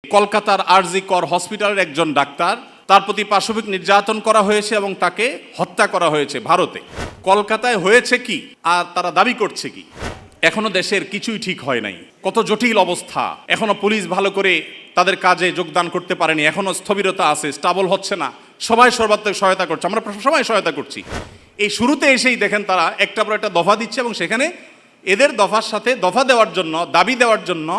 কলকাতার আরজি কর হসপিটালের একজন ডাক্তার, তার প্রতি পাশবিক নির্যাতন করা হয়েছে এবং তাকে হত্যা করা হয়েছে ভারতে। কলকাতায় হয়েছে কি আর তারা দাবি করছে কি? এখনো দেশের কিছুই ঠিক হয় নাই, কত জটিল অবস্থা। এখনো পুলিশ ভালো করে তাদের কাজে যোগদান করতে পারেনি, এখনো স্থবিরতা আছে, স্টাবল হচ্ছে না। সবাই সর্বাত্মক সহায়তা করছে, আমরা সবাই সহায়তা করছি। এই শুরুতে এসেই দেখেন তারা একটা পর একটা দফা দিচ্ছে এবং সেখানে এদের দফার সাথে দফা দেওয়ার জন্য, দাবি দেওয়ার জন্য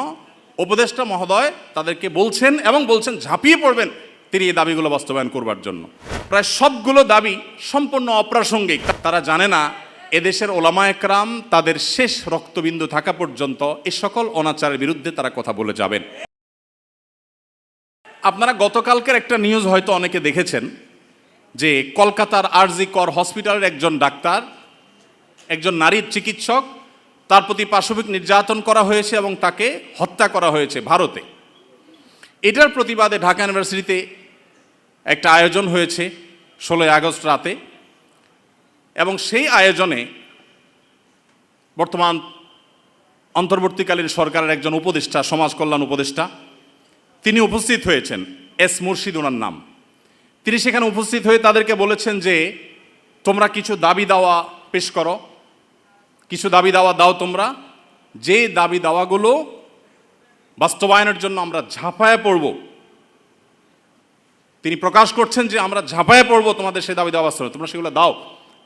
উপদেষ্টা মহোদয় তাদেরকে বলছেন এবং বলছেন ঝাঁপিয়ে পড়বেন তিনি এই দাবিগুলো বাস্তবায়ন করবার জন্য। প্রায় সবগুলো দাবি সম্পূর্ণ অপ্রাসঙ্গিক। তারা জানে না এদেশের ওলামা একরাম তাদের শেষ রক্তবিন্দু থাকা পর্যন্ত এই সকল অনাচারের বিরুদ্ধে তারা কথা বলে যাবেন। আপনারা গতকালকের একটা নিউজ হয়তো অনেকে দেখেছেন যে কলকাতার আরজি কর হসপিটালের একজন ডাক্তার, একজন নারী চিকিৎসক, তার প্রতি পাশবিক নির্যাতন করা হয়েছে এবং তাকে হত্যা করা হয়েছে ভারতে। এটার প্রতিবাদে ঢাকা ইউনিভার্সিটিতে একটা আয়োজন হয়েছে 16 আগস্ট রাতে, এবং সেই আয়োজনে বর্তমান অন্তর্বর্তীকালীন সরকারের একজন উপদেষ্টা, সমাজ কল্যাণ উপদেষ্টা, তিনি উপস্থিত হয়েছেন। এস মুর্শিদ ওনার নাম। তিনি সেখানে উপস্থিত হয়ে তাদেরকে বলেছেন যে তোমরা কিছু দাবি দাওয়া পেশ করো, কিছু দাবি দাওয়া দাও তোমরা, যে দাবি দাওয়াগুলো বাস্তবায়নের জন্য আমরা ঝাঁপায়ে পড়ব। তিনি প্রকাশ করছেন যে আমরা ঝাঁপায়ে পড়ব তোমাদের সেই দাবি দাওয়া বাস্তবায়ন, তোমরা সেগুলো দাও।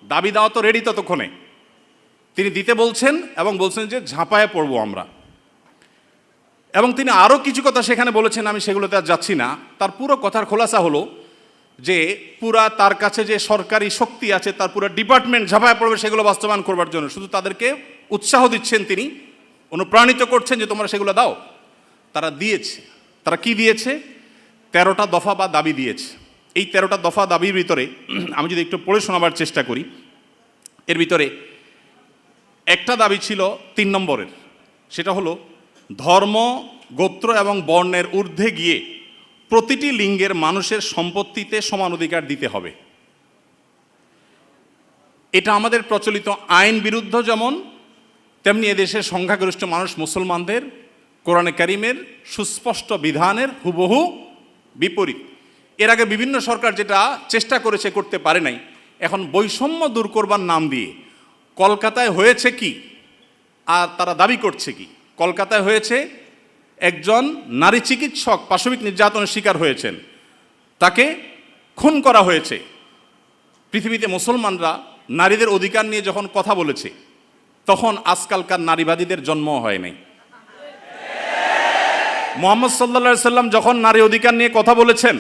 দাবি দাওয়া তো রেডি ততক্ষণে, তিনি দিতে বলছেন এবং বলছেন যে ঝাঁপায়ে পড়ব আমরা। এবং তিনি আরও কিছু কথা সেখানে বলেছেন, আমি সেগুলোতে আর যাচ্ছি না। তার পুরো কথার খোলাসা হলো যে পুরা তার কাছে যে সরকারি শক্তি আছে, তার পুরো ডিপার্টমেন্ট ঝাঁপায়ে পড়বে সেগুলো বাস্তবায়ন করবার জন্য। শুধু তাদেরকে উৎসাহ দিচ্ছেন, তিনি অনুপ্রাণিত করছেন যে তোমরা সেগুলো দাও। তারা দিয়েছে। তারা কি দিয়েছে? 13টা দফা বা দাবি দিয়েছে। এই 13টা দফা দাবির ভিতরে আমি যদি একটু পড়ে শোনাবার চেষ্টা করি, এর ভিতরে একটা দাবি ছিল 3 নম্বরের, সেটা হলো ধর্ম, গোত্র এবং বর্ণের ঊর্ধ্বে গিয়ে প্রতিটি লিঙ্গের মানুষের সম্পত্তিতে সমান অধিকার দিতে হবে। এটা আমাদের প্রচলিত আইন বিরুদ্ধ যেমন, তেমনি এদেশের সংখ্যাগরিষ্ঠ মানুষ মুসলমানদের কোরআনে কারিমের সুস্পষ্ট বিধানের হুবহু বিপরীত। এর আগে বিভিন্ন সরকার যেটা চেষ্টা করেছে, করতে পারে নাই। এখন বৈষম্য দূর করবার নাম দিয়ে কলকাতায় হয়েছে কি আর তারা দাবি করছে কি? কলকাতায় হয়েছে একজন নারী চিকিৎসক পাশবিক নির্যাতনের শিকার হয়েছেন, তাকে খুন করা হয়েছে। পৃথিবীতে মুসলমানরা নারীদের অধিকার নিয়ে যখন কথা বলেছে, তখন আজকালকার নারীবাদীদের জন্ম হয় নাই। মুহাম্মদ সাল্লাল্লাহু আলাইহি সাল্লাম যখন নারী অধিকার নিয়ে কথা বলেছেন,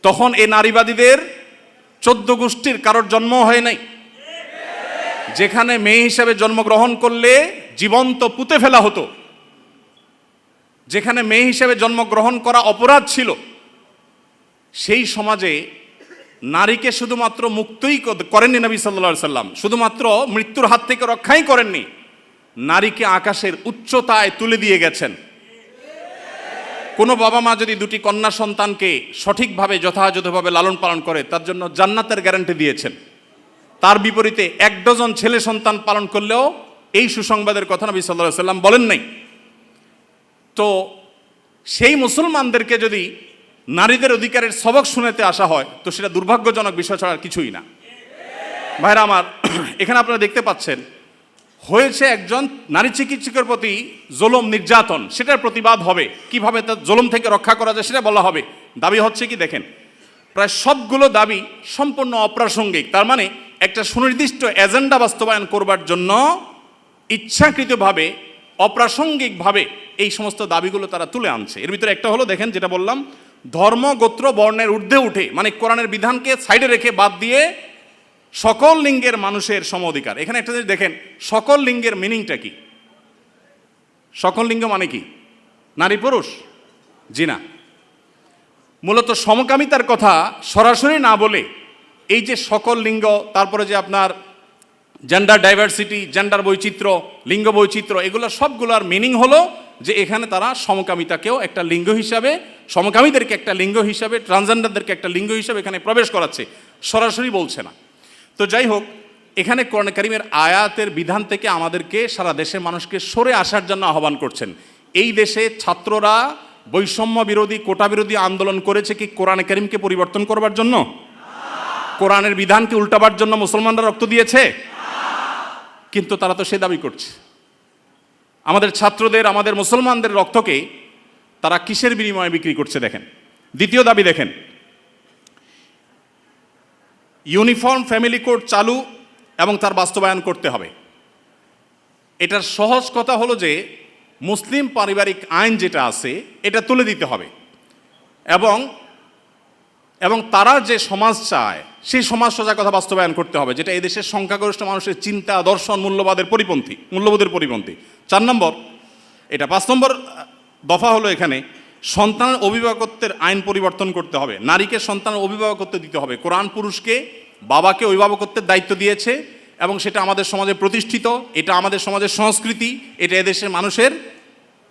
তখন এই নারীবাদীদের 14 গোষ্ঠীর কারোর জন্ম হয় নাই। যেখানে মেয়ে হিসাবে জন্মগ্রহণ করলে জীবন্ত পুঁতে ফেলা হতো, যেখানে মেয়ে হিসেবে জন্মগ্রহণ করা অপরাধ ছিল, সেই সমাজে নারীকে শুধুমাত্র মুক্তই করেননি নবী সাল্লাল্লাহু আলাইহি সাল্লাম, শুধুমাত্র মৃত্যুর হাত থেকে রক্ষাই করেননি, নারীকে আকাশের উচ্চতায় তুলে দিয়ে গেছেন। কোনো বাবা মা যদি 2টি কন্যা সন্তানকে সঠিকভাবে যথাযথভাবে লালন পালন করে, তার জন্য জান্নাতের গ্যারান্টি দিয়েছেন। তার বিপরীতে 1 ডজন ছেলে সন্তান পালন করলেও এই সুসংবাদের কথা নবী সাল্লাল্লাহু আলাইহি সাল্লাম বলেন নাই। তো সেই মুসলমানদেরকে যদি নারীদের অধিকারের সবক শুনাতে আসা হয়, তো সেটা দুর্ভাগ্যজনক বিষয় ছাড়া আর কিছুই না। ভাইরা আমার, এখানে আপনারা দেখতে পাচ্ছেন হয়েছে একজন নারী চিকিৎসকের প্রতি জুলুম, নির্যাতন, সেটার প্রতিবাদ হবে। কিভাবে তার জুলুম থেকে রক্ষা করা যায় সেটা বলা হবে। দাবি হচ্ছে কি দেখেন, প্রায় সবগুলো দাবি সম্পূর্ণ অপ্রাসঙ্গিক। তার মানে একটা সুনির্দিষ্ট এজেন্ডা বাস্তবায়ন করবার জন্য ইচ্ছাকৃতভাবে অপ্রাসঙ্গিকভাবে এই সমস্ত দাবিগুলো তারা তুলে আনছে। এর ভিতরে একটা হলো দেখেন, যেটা বললাম, ধর্ম, গোত্র, বর্ণের ঊর্ধ্বে উঠে, মানে কোরআনের বিধানকে সাইডে রেখে বাদ দিয়ে সকল লিঙ্গের মানুষের সম অধিকার। এখানে একটা জিনিস দেখেন, সকল লিঙ্গের মিনিংটা কি? সকল লিঙ্গ মানে কি? নারী পুরুষ? জি না। মূলত সমকামিতার কথা সরাসরি না বলে এই যে সকল লিঙ্গ, তারপরে যে আপনার জেন্ডার ডাইভার্সিটি, জেন্ডার বৈচিত্র্য, লিঙ্গ বৈচিত্র্য, এগুলো সবগুলোর মিনিং হলো যে এখানে তারা সমকামিতাকেও একটা লিঙ্গ হিসাবে, সমকামীদেরকে একটা লিঙ্গ হিসাবে, ট্রান্সজেন্ডারদেরকে একটা লিঙ্গ হিসাবে এখানে প্রবেশ করাচ্ছে, সরাসরি বলছে না। তো যাই হোক, এখানে কোরআন কারীমের আয়াতের বিধান থেকে আমাদেরকে, সারা দেশের মানুষকে সরে আসার জন্য আহ্বান করছেন। এই দেশে ছাত্ররা বৈষম্য বিরোধী, কোটা বিরোধী আন্দোলন করেছে কি কোরআনে কারিমকে পরিবর্তন করবার জন্য? কোরআনের বিধানকে উল্টাবার জন্য মুসলমানরা রক্ত দিয়েছে? কিন্তু তারা তো সে দাবি করছে। আমাদের ছাত্রদের, আমাদের মুসলমানদের রক্তকে তারা কিসের বিনিময়ে বিক্রি করছে দেখেন। দ্বিতীয় দাবি দেখেন, ইউনিফর্ম ফ্যামিলি কোড চালু এবং তার বাস্তবায়ন করতে হবে। এটার সহজ কথা হলো যে মুসলিম পারিবারিক আইন যেটা আছে এটা তুলে দিতে হবে এবং তারা যে সমাজ চায় সেই সমাজ সোজা কথা বাস্তবায়ন করতে হবে, যেটা এদেশের সংখ্যাগরিষ্ঠ মানুষের চিন্তা, দর্শন, মূল্যবোধের পরিপন্থী। 4 নম্বর, এটা 5 নম্বর দফা হলো এখানে সন্তানের অভিভাবকত্বের আইন পরিবর্তন করতে হবে। নারীকে সন্তানের অভিভাবকত্ব দিতে হবে। কোরআন পুরুষকে, বাবাকে অভিভাবকত্বের দায়িত্ব দিয়েছে এবং সেটা আমাদের সমাজে প্রতিষ্ঠিত, এটা আমাদের সমাজের সংস্কৃতি, এটা এদেশের মানুষের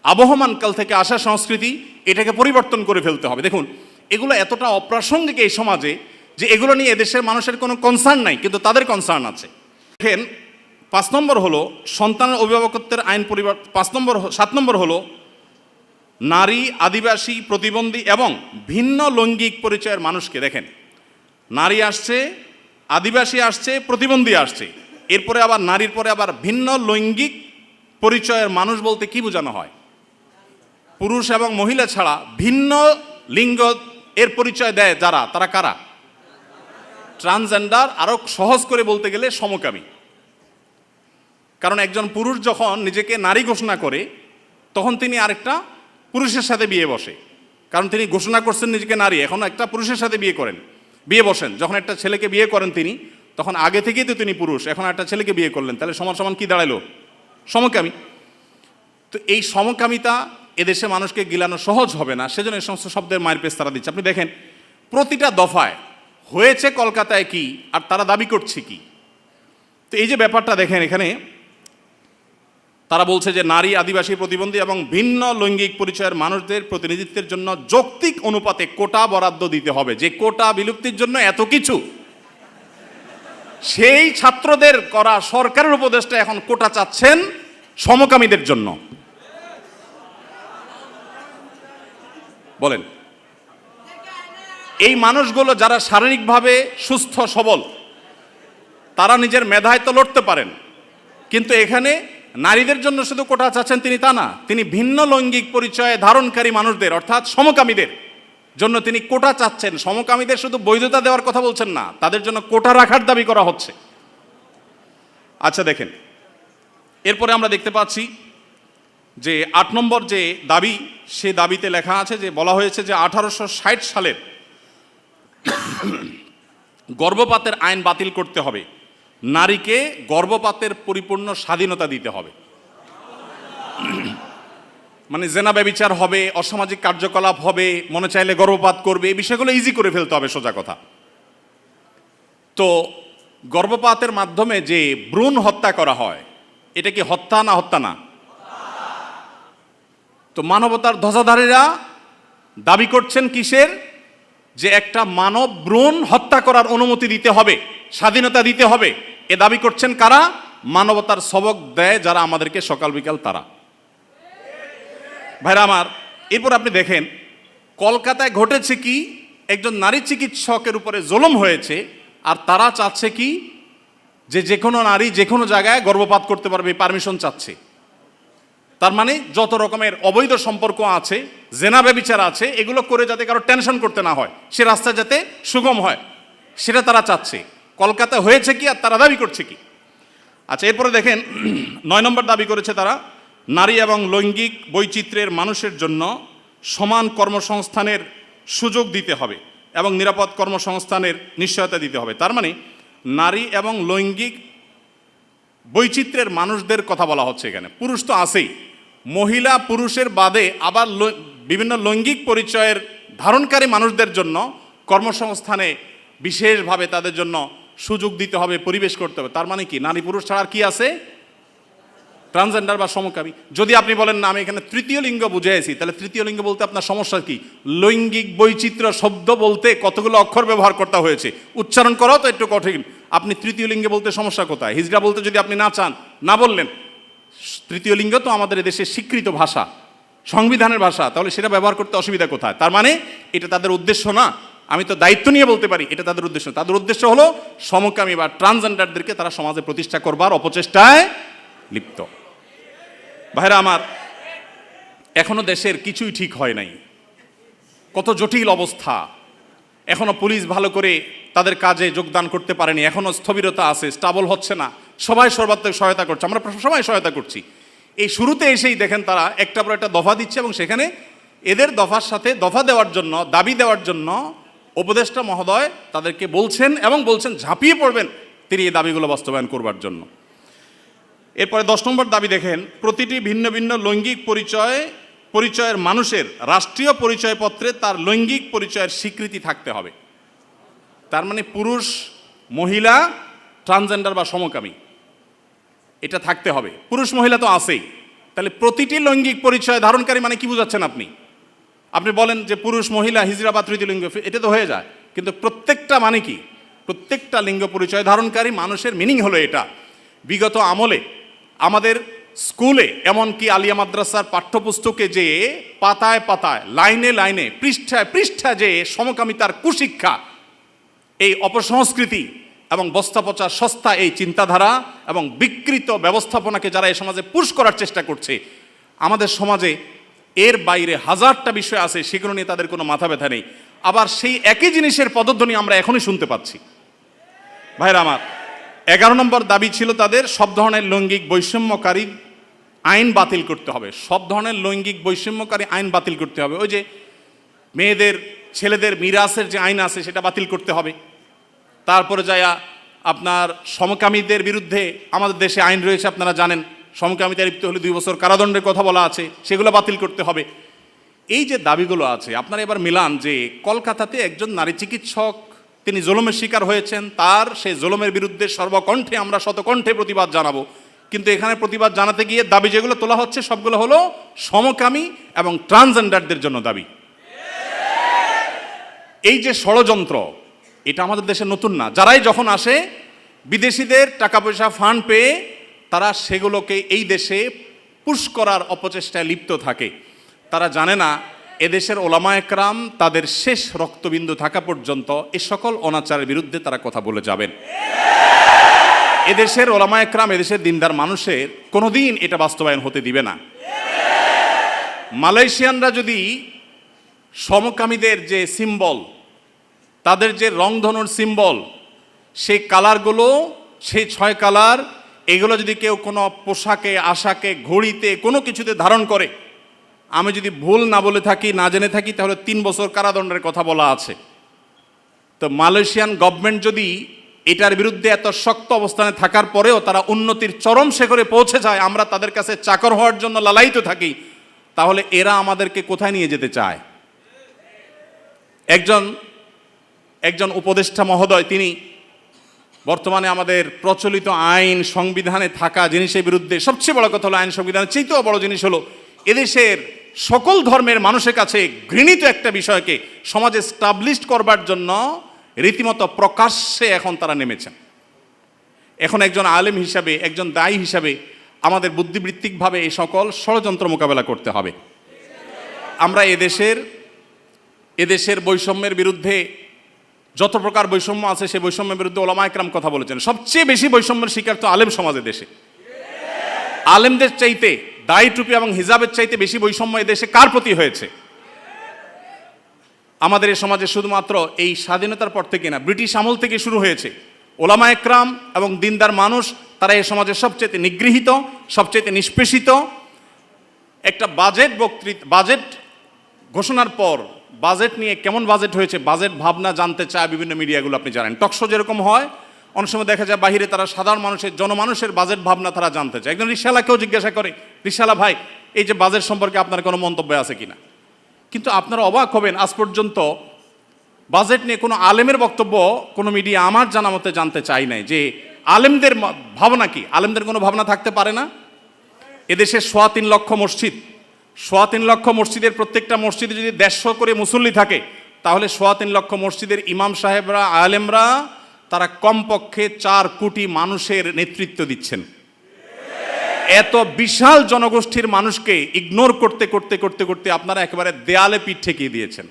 আবহমানকাল থেকে আসা সংস্কৃতি, এটাকে পরিবর্তন করে ফেলতে হবে। দেখুন, এগুলো এতটা অপ্রাসঙ্গিক এই সমাজে যে এগুলো নিয়ে এদেশের মানুষের কোনো কনসার্ন নাই, কিন্তু তাদের কনসার্ন আছে। দেখেন, 5 নম্বর হলো সন্তানের অভিভাবকত্বের আইন পরিবর্তন। 7 নম্বর হলো নারী, আদিবাসী, প্রতিবন্ধী এবং ভিন্ন লৈঙ্গিক পরিচয়ের মানুষকে, দেখেন নারী আসছে, আদিবাসী আসছে, প্রতিবন্ধী আসছে, এরপরে আবার নারীর পরে আবার ভিন্ন লৈঙ্গিক পরিচয়ের মানুষ বলতে কি বোঝানো হয়? পুরুষ এবং মহিলা ছাড়া ভিন্ন লিঙ্গ এর পরিচয় দেয় যারা, তারা কারা? ট্রান্সজেন্ডার, আরো সহজ করে বলতে গেলে সমকামী। কারণ একজন পুরুষ যখন নিজেকে নারী ঘোষণা করে তখন তিনি আরেকটা পুরুষের সাথে বিয়ে বসে, কারণ তিনি ঘোষণা করছেন নিজেকে নারী, এখন একটা পুরুষের সাথে বিয়ে বসেন। যখন একটা ছেলেকে বিয়ে করেন তিনি, তখন আগে থেকেই তো তিনি পুরুষ, এখন একটা ছেলেকে বিয়ে করলেন, তাহলে সমান সমান কি দাঁড়ালো? সমকামী। তো এই সমকামিতা এদেশে মানুষকে গিলানো সহজ হবে না, সেজন্য এই সমস্ত শব্দের মায়ের পেশ তারা দিচ্ছে। আপনি দেখেন প্রতিটা দফায় হয়েছে কলকাতায় কি আর তারা দাবি করছে কি। তো এই যে ব্যাপারটা দেখেন, এখানে তারা বলছে যে নারী, আদিবাসী, প্রতিবন্ধী এবং ভিন্ন লৈঙ্গিক পরিচয়ের মানুষদের প্রতিনিধিত্বের জন্য যৌক্তিক অনুপাতে কোটা বরাদ্দ দিতে হবে। যে কোটা বিলুপ্তির জন্য এত কিছু, সেই ছাত্রদের করা সরকারের উপদেষ্টা এখন কোটা চাচ্ছেন সমকামীদের জন্য। বলেন, এই মানুষগুলো যারা শারীরিকভাবে সুস্থ সবল, তারা নিজের মেধায় তো লড়তে পারেন, কিন্তু এখানে নারীদের জন্য শুধু কোটা চাচ্ছেন তিনি তা না, তিনি ভিন্ন লৈঙ্গিক পরিচয় ধারণকারী মানুষদের অর্থাৎ সমকামীদের জন্য তিনি কোটা চাচ্ছেন। সমকামীদের শুধু বৈধতা দেওয়ার কথা বলছেন না, তাদের জন্য কোটা রাখার দাবি করা হচ্ছে। আচ্ছা দেখেন, এরপরে আমরা দেখতে পাচ্ছি যে 8 নম্বর যে দাবি, সে দাবিতে লেখা আছে যে বলা হয়েছে যে 1860 সালের গর্ভপাতের আইন বাতিল করতে হবে, নারীকে গর্ভপাতের পরিপূর্ণ স্বাধীনতা দিতে হবে। মানে জেনা ব্যভিচার হবে, অসামাজিক কার্যকলাপ হবে, মনে চাইলে গর্ভপাত করবে, এই বিষয়গুলো ইজি করে ফেলতে হবে, সোজা কথা। তো গর্ভপাতের মাধ্যমে যে ভ্রূণ হত্যা করা হয়, এটা কি হত্যা না? হত্যা না? তো মানবতার ধ্বজাধারীরা দাবি করছেন কিসের? যে একটা মানব ভ্রূণ হত্যা করার অনুমতি দিতে হবে, স্বাধীনতা দিতে হবে। এ দাবি করছেন কারা? মানবতার সবক দেয় যারা আমাদেরকে সকাল বিকাল তারা। ভাইরা আমার, এরপর আপনি দেখেন কলকাতায় ঘটেছে কি, একজন নারী চিকিৎসকের উপরে জুলুম হয়েছে, আর তারা চাচ্ছে কি যে কোনো নারী যে কোনো জায়গায় গর্ভপাত করতে পারবে, পারমিশন চাচ্ছে। তার মানে যত রকমের অবৈধ সম্পর্ক আছে, জেনা ব্যভিচার আছে, এগুলো করে যাতে কারো টেনশন করতে না হয়, সে রাস্তা যাতে সুগম হয়, সেটা তারা চাচ্ছে। কলকাতা হয়েছে কি আর তারা দাবি করছে কি? আচ্ছা, এরপরে দেখেন 9 নম্বর দাবি করেছে তারা, নারী এবং লৈঙ্গিক বৈচিত্র্যের মানুষের জন্য সমান কর্মসংস্থানের সুযোগ দিতে হবে এবং নিরাপদ কর্মসংস্থানের নিশ্চয়তা দিতে হবে। তার মানে নারী এবং লৈঙ্গিক বৈচিত্র্যের মানুষদের কথা বলা হচ্ছে এখানে। পুরুষ তো আছেই, মহিলা পুরুষের বাদে আবার বিভিন্ন লৈঙ্গিক পরিচয়ের ধারণকারী মানুষদের জন্য কর্মসংস্থানে বিশেষভাবে তাদের জন্য সুযোগ দিতে হবে, পরিবেশ করতে হবে। তার মানে কি নারী পুরুষ ছাড়া আর কি আছে? ট্রান্সজেন্ডার বা সমকামী। যদি আপনি বলেন না আমি এখানে তৃতীয় লিঙ্গ বুঝেছি, তাহলে তৃতীয় লিঙ্গ বলতে আপনার সমস্যা কি? লৈঙ্গিক বৈচিত্র্য শব্দ বলতে কতগুলো অক্ষর ব্যবহার করতে হয়েছে, উচ্চারণ করাও তো একটু কঠিন। আপনি তৃতীয় লিঙ্গে বলতে সমস্যা কোথায়? হিজড়া বলতে যদি আপনি না চান, না বললেন। তৃতীয় লিঙ্গ তো আমাদের এদেশের স্বীকৃত ভাষা, সংবিধানের ভাষা, তাহলে সেটা ব্যবহার করতে অসুবিধা কোথায়? তার মানে এটা তাদের উদ্দেশ্য না। আমি তো দায়িত্ব নিয়ে বলতে পারি এটা তাদের উদ্দেশ্য। তাদের উদ্দেশ্য হলো সমকামী বা ট্রান্সজেন্ডারদেরকে তারা সমাজে প্রতিষ্ঠা করবার অপচেষ্টায় লিপ্ত। ভাইরা আমার, এখনো দেশের কিছুই ঠিক হয় নাই, কত জটিল অবস্থা। এখনো পুলিশ ভালো করে তাদের কাজে যোগদান করতে পারেনি, এখনো স্থবিরতা আছে, স্টাবল হচ্ছে না। সবাই সর্বাত্মক সহায়তা করছে, আমরা সবাই সহায়তা করছি। এই শুরুতে এসেই দেখেন তারা একটা পর একটা দফা দিচ্ছে এবং সেখানে এদের দফার সাথে দফা দেওয়ার জন্য, দাবি দেওয়ার জন্য উপদেষ্টা মহোদয় তাদেরকে বলছেন এবং বলছেন ঝাঁপিয়ে পড়বেন তিনি এই দাবিগুলো বাস্তবায়ন করবার জন্য। এরপরে 10 নম্বর দাবি দেখেন, প্রতিটি ভিন্ন ভিন্ন লৈঙ্গিক পরিচয়ের মানুষের রাষ্ট্রীয় পরিচয়পত্রে তার লৈঙ্গিক পরিচয়ের স্বীকৃতি থাকতে হবে। তার মানে পুরুষ, মহিলা, ট্রান্সজেন্ডার বা সমকামী এটা থাকতে হবে। পুরুষ মহিলা তো আছেই, তাহলে প্রতিটি লৈঙ্গিক পরিচয় ধারণকারী মানে কি বুঝাচ্ছেন আপনি? আপনি বলেন যে পুরুষ, মহিলা, হিজড়া বা তৃতীয় লিঙ্গ, এটা তো হয়ে যায়, কিন্তু প্রত্যেকটা মানে কি? প্রত্যেকটা লিঙ্গ পরিচয় ধারণকারী মানুষের মিনিং হলো এটা। বিগত আমলে আমাদের স্কুলে, এমনকি আলিয়া মাদ্রাসার পাঠ্যপুস্তকে যে পাতায় পাতায়, লাইনে লাইনে, পৃষ্ঠায় পৃষ্ঠায় যে সমকামিতার কুশিক্ষা, এই অপসংস্কৃতি এবং বস্তাপচা সস্তা এই চিন্তাধারা এবং বিকৃত ব্যবস্থাপনাকে যারা এই সমাজে পুশ করার চেষ্টা করছে, আমাদের সমাজে এর বাইরে হাজারটা বিষয় আছে, সেগুলো নিয়ে তাদের কোনো মাথা ব্যথা নেই। আবার সেই একই জিনিসের পদধ্বনি আমরা এখনই শুনতে পাচ্ছি। ভাইরা আমার, 11 নম্বর দাবি ছিল তাদের, সব ধরনের লৈঙ্গিক বৈষম্যকারী আইন বাতিল করতে হবে। সব ধরনের লৈঙ্গিক বৈষম্যকারী আইন বাতিল করতে হবে। ওই যে মেয়েদের, ছেলেদের মিরাসের যে আইন আছে সেটা বাতিল করতে হবে। তারপরে যায়া আপনার সমকামীদের বিরুদ্ধে আমাদের দেশে আইন রয়েছে, আপনারা জানেন, সমকামিতা লিপ্ত হলে 2 বছর কারাদণ্ডের কথা বলা আছে, সেগুলো বাতিল করতে হবে। এই যে দাবিগুলো আছে, আপনারা এবার মিলান যে কলকাতাতে একজন নারী চিকিৎসক তিনি জুলুমের শিকার হয়েছেন, তার সেই জুলুমের বিরুদ্ধে সর্বকণ্ঠে আমরা শতকণ্ঠে প্রতিবাদ জানাবো, কিন্তু এখানে প্রতিবাদ জানাতে গিয়ে দাবি যেগুলো তোলা হচ্ছে সবগুলো হলো সমকামী এবং ট্রান্সজেন্ডারদের জন্য দাবি। এই যে ষড়যন্ত্র, এটা আমাদের দেশে নতুন না। যারাই যখন আসে বিদেশিদের টাকা পয়সা ফান্ড পেয়ে তারা সেগুলোকে এই দেশে পুশ করার অপচেষ্টায় লিপ্ত থাকে। তারা জানে না এদেশের ওলামা একরাম তাদের শেষ রক্তবিন্দু থাকা পর্যন্ত এ সকল অনাচারের বিরুদ্ধে তারা কথা বলে যাবেন। এদেশের ওলামা একরাম, এদেশের দিনদার মানুষের কোনোদিন এটা বাস্তবায়ন হতে দিবে না। মালয়েশিয়ানরা যদি সমকামীদের যে সিম্বল, তাদের যে রংধনুর সিম্বল, সেই কালারগুলো, সেই 6 কালার, এগুলো যদি কেউ কোনো পোশাকে, আশাকে, ঘড়িতে, কোনো কিছুতে ধারণ করে, আমি যদি ভুল না বলে থাকি, না জেনে থাকি, তাহলে 3 বছর কারাদণ্ডের কথা বলা আছে। তো মালয়েশিয়ান গভর্নমেন্ট যদি এটার বিরুদ্ধে এত শক্ত অবস্থানে থাকার পরেও তারা উন্নতির চরম শিখরে পৌঁছে যায়, আমরা তাদের কাছে চাকর হওয়ার জন্য লালায়িত থাকি, তাহলে এরা আমাদেরকে কোথায় নিয়ে যেতে চায়? একজন উপদেষ্টা মহোদয় তিনি বর্তমানে আমাদের প্রচলিত আইন, সংবিধানে থাকা জিনিসের বিরুদ্ধে, সবচেয়ে বড় কথা হলো আইন সংবিধানের চেয়েও বড় জিনিস হলো এদেশের সকল ধর্মের মানুষের কাছে ঘৃণিত একটা বিষয়কে সমাজে স্টাবলিশ করবার জন্য রীতিমতো প্রকাশ্যে এখন তারা নেমেছেন। এখন একজন আলেম হিসাবে, একজন দায়ী হিসাবে আমাদের বুদ্ধিবৃত্তিকভাবে এই সকল ষড়যন্ত্র মোকাবেলা করতে হবে। আমরা এদেশের বৈষম্যের বিরুদ্ধে, যত প্রকার বৈষম্য আছে সেই বৈষম্যের বিরুদ্ধে ওলামা একরাম কথা বলেছেন। সবচেয়ে বেশি বৈষম্যের শিকার তো আলেম সমাজে দেশে। আলেমদের চাইতে, দাড়ি টুপি এবং হিজাবের চাইতে বেশি বৈষম্য এদেশে কার প্রতি হয়েছে? আমাদের এই সমাজে শুধুমাত্র এই স্বাধীনতার পর থেকে না, ব্রিটিশ আমল থেকে শুরু হয়েছে। ওলামা একরাম এবং দিনদার মানুষ তারা এই সমাজে সবচেয়ে নিগৃহীত, সবচেয়ে নিষ্পেষিত। একটা বাজেট ঘোষণার পর বাজেট নিয়ে কেমন বাজেট হয়েছে, বাজেট ভাবনা জানতে চায় বিভিন্ন মিডিয়াগুলো, আপনি জানেন। টকশো যেরকম হয়, অনেক সময় দেখা যায় বাহিরে তারা সাধারণ মানুষের, জনমানুষের বাজেট ভাবনা তারা জানতে চায়। একজন রিকশাওয়ালাকেও জিজ্ঞাসা করে, রিকশাওয়ালা ভাই, এই যে বাজেট সম্পর্কে আপনার কোনো মন্তব্য আছে কিনা? কিন্তু আপনারা অবাক হবেন, আজ পর্যন্ত বাজেট নিয়ে কোনো আলেমের বক্তব্য কোনো মিডিয়া আমার জানা মতে জানতে চাই নাই যে আলেমদের ভাবনা কি। আলেমদের কোনো ভাবনা থাকতে পারে না? এদেশের 3.25 লক্ষ মসজিদ, 3.25 লক্ষ মসজিদের প্রত্যেকটা মসজিদে যদি 150 করে মুসল্লি থাকে, তাহলে 3.25 লক্ষ মসজিদের ইমাম সাহেবরা, আলেমরা তারা কমপক্ষে 4 কোটি মানুষের নেতৃত্ব দিচ্ছেন। এত বিশাল জনগোষ্ঠীর মানুষকে ইগনোর করতে করতে করতে করতে আপনারা একেবারে দেয়ালে পিঠ ঠেকিয়ে দিয়েছেন।